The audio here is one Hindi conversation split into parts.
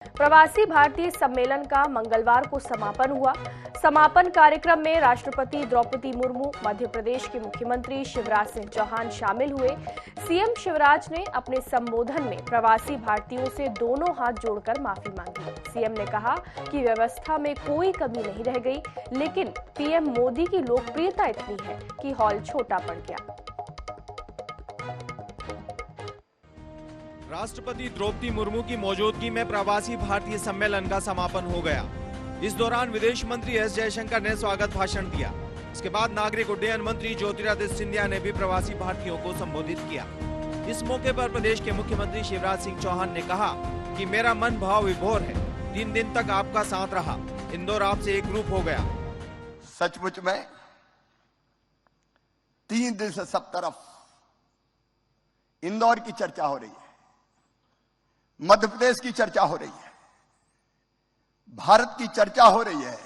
प्रवासी भारतीय सम्मेलन का मंगलवार को समापन हुआ। समापन कार्यक्रम में राष्ट्रपति द्रौपदी मुर्मू, मध्य प्रदेश के मुख्यमंत्री शिवराज सिंह चौहान शामिल हुए। सीएम शिवराज ने अपने संबोधन में प्रवासी भारतीयों से दोनों हाथ जोड़कर माफी मांगी। सीएम ने कहा कि व्यवस्था में कोई कमी नहीं रह गई, लेकिन पीएम मोदी की लोकप्रियता इतनी है कि हॉल छोटा पड़ गया। राष्ट्रपति द्रौपदी मुर्मू की मौजूदगी में प्रवासी भारतीय सम्मेलन का समापन हो गया। इस दौरान विदेश मंत्री एस जयशंकर ने स्वागत भाषण दिया। इसके बाद नागरिक उड्डयन मंत्री ज्योतिरादित्य सिंधिया ने भी प्रवासी भारतीयों को संबोधित किया। इस मौके पर प्रदेश के मुख्यमंत्री शिवराज सिंह चौहान ने कहा कि मेरा मन भाव विभोर है। 3 दिन तक आपका साथ रहा, इंदौर आपसे एक रूप हो गया। सचमुच में 3 दिन से सब तरफ इंदौर की चर्चा हो रही है, मध्य प्रदेश की चर्चा हो रही है, भारत की चर्चा हो रही है।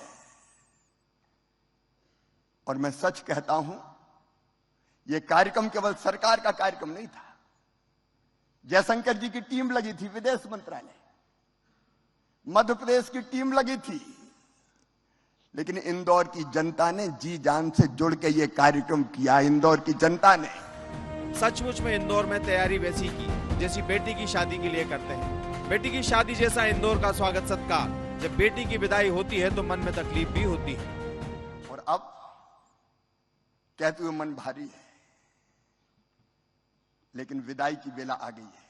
और मैं सच कहता हूं, यह कार्यक्रम केवल सरकार का कार्यक्रम नहीं था। जयशंकर जी की टीम लगी थी, विदेश मंत्रालय, मध्य प्रदेश की टीम लगी थी, लेकिन इंदौर की जनता ने जी जान से जुड़ के यह कार्यक्रम किया। इंदौर की जनता ने सचमुच में इंदौर में तैयारी वैसी की जैसी बेटी की शादी के लिए करते हैं। बेटी की शादी जैसा इंदौर का स्वागत सत्कार। जब बेटी की विदाई होती है तो मन में तकलीफ भी होती है। और अब कहते हुए मन भारी है, लेकिन विदाई की बेला आ गई है।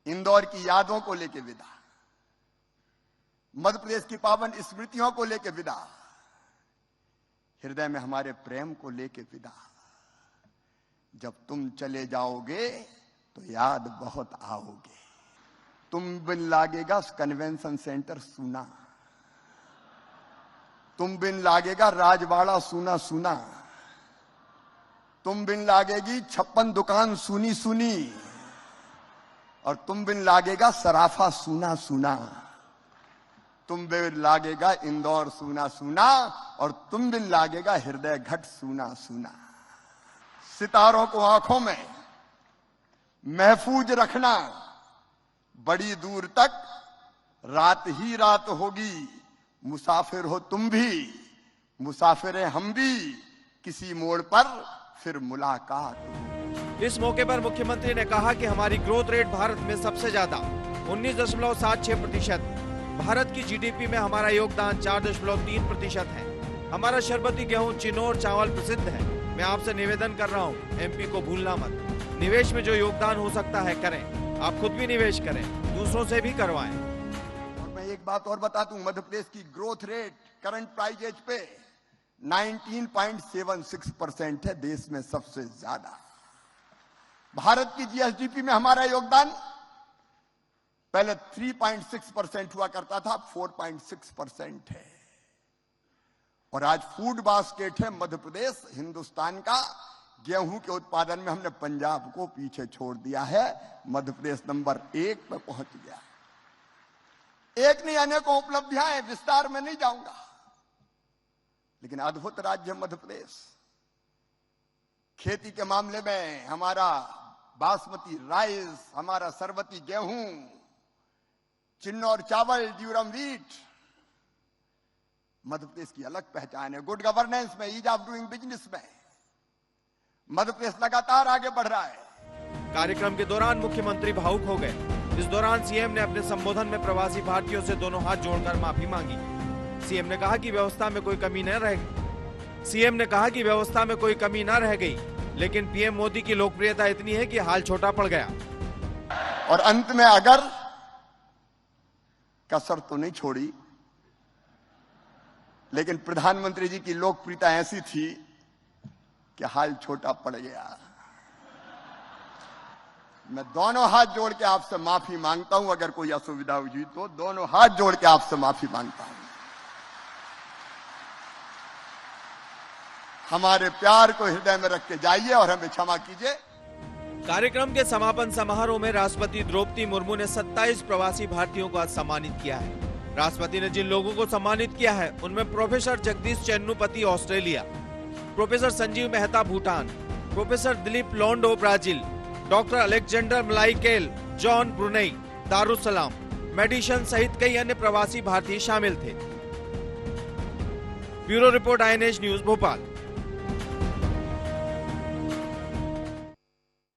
इंदौर की यादों को लेकर विदा, मध्य प्रदेश की पावन स्मृतियों को लेकर विदा, हृदय में हमारे प्रेम को लेकर विदा। जब तुम चले जाओगे तो याद बहुत आओगे। तुम बिन लागेगा कन्वेंशन सेंटर सूना, तुम बिन लागेगा राजवाड़ा सूना सूना, तुम बिन लागेगी 56 दुकान सूनी सूनी, और तुम बिन लागेगा सराफा सूना सूना, तुम बिन लागेगा इंदौर सूना सूना, और तुम बिन लागेगा हृदय घट सूना सूना। सितारों को आंखों में महफूज रखना, बड़ी दूर तक रात ही रात होगी। मुसाफिर हो तुम भी, मुसाफिर हैं हम भी, किसी मोड़ पर फिर मुलाकात। इस मौके पर मुख्यमंत्री ने कहा कि हमारी ग्रोथ रेट भारत में सबसे ज्यादा 19.76%। भारत की जीडीपी में हमारा योगदान 4.3% है। हमारा शरबती गेहूं, चिनोर चावल प्रसिद्ध है। मैं आपसे निवेदन कर रहा हूं, एमपी को भूलना मत। निवेश में जो योगदान हो सकता है करें। आप खुद भी निवेश करें, दूसरों से भी करवाएं। और मैं एक बात और बता दूं, मध्य प्रदेश की growth rate current prices पे 19.76% है, देश में सबसे ज्यादा। भारत की जीएसडीपी में हमारा योगदान पहले 3.6% हुआ करता था, 4.6% है। और आज फूड बास्केट है मध्य प्रदेश हिंदुस्तान का। गेहूं के उत्पादन में हमने पंजाब को पीछे छोड़ दिया है, मध्य प्रदेश नंबर 1 पे पहुंच गया। एक नहीं, अनेकों उपलब्धियां हैं, विस्तार में नहीं जाऊंगा, लेकिन अद्भुत राज्य मध्य प्रदेश। खेती के मामले में हमारा बासमती राइस, हमारा सरबती गेहूं, चिन्नौर चावल, ड्यूरम व्हीट, मध्य प्रदेश की अलग पहचान है। गुड गवर्नेंस में, ईज ऑफ डूइंग बिजनेस में मध्य प्रदेश लगातार आगे बढ़ रहा है। कार्यक्रम के दौरान मुख्यमंत्री भावुक हो गए। इस दौरान सीएम ने अपने संबोधन में प्रवासी भारतीयों से दोनों हाथ जोड़कर माफी मांगी। सीएम ने कहा कि व्यवस्था में कोई कमी न रह गई, लेकिन पीएम मोदी की लोकप्रियता इतनी है कि हाल छोटा पड़ गया। और अंत में अगर कसर तो नहीं छोड़ी, लेकिन प्रधानमंत्री जी की लोकप्रियता ऐसी थी कि हाल छोटा पड़ गया। मैं दोनों हाथ जोड़ के आपसे माफी मांगता हूं। अगर कोई असुविधा हुई तो दोनों हाथ जोड़ के आपसे माफी मांगता हूं। हमारे प्यार को हृदय में रख के जाइए और हमें क्षमा कीजिए। कार्यक्रम के समापन समारोह में राष्ट्रपति द्रौपदी मुर्मू ने 27 प्रवासी भारतीयों को आज सम्मानित किया है। राष्ट्रपति ने जिन लोगों को सम्मानित किया है उनमें professor Jagdish Chennupati Australia, professor Sanjeev Mehta Bhutan, professor Dilip Londo Brazil, doctor Alexander Michael John Brunei, Darussalam, मेडिशन सहित कई अन्य प्रवासी भारतीय शामिल थे। Bureau report INH news Bhopal.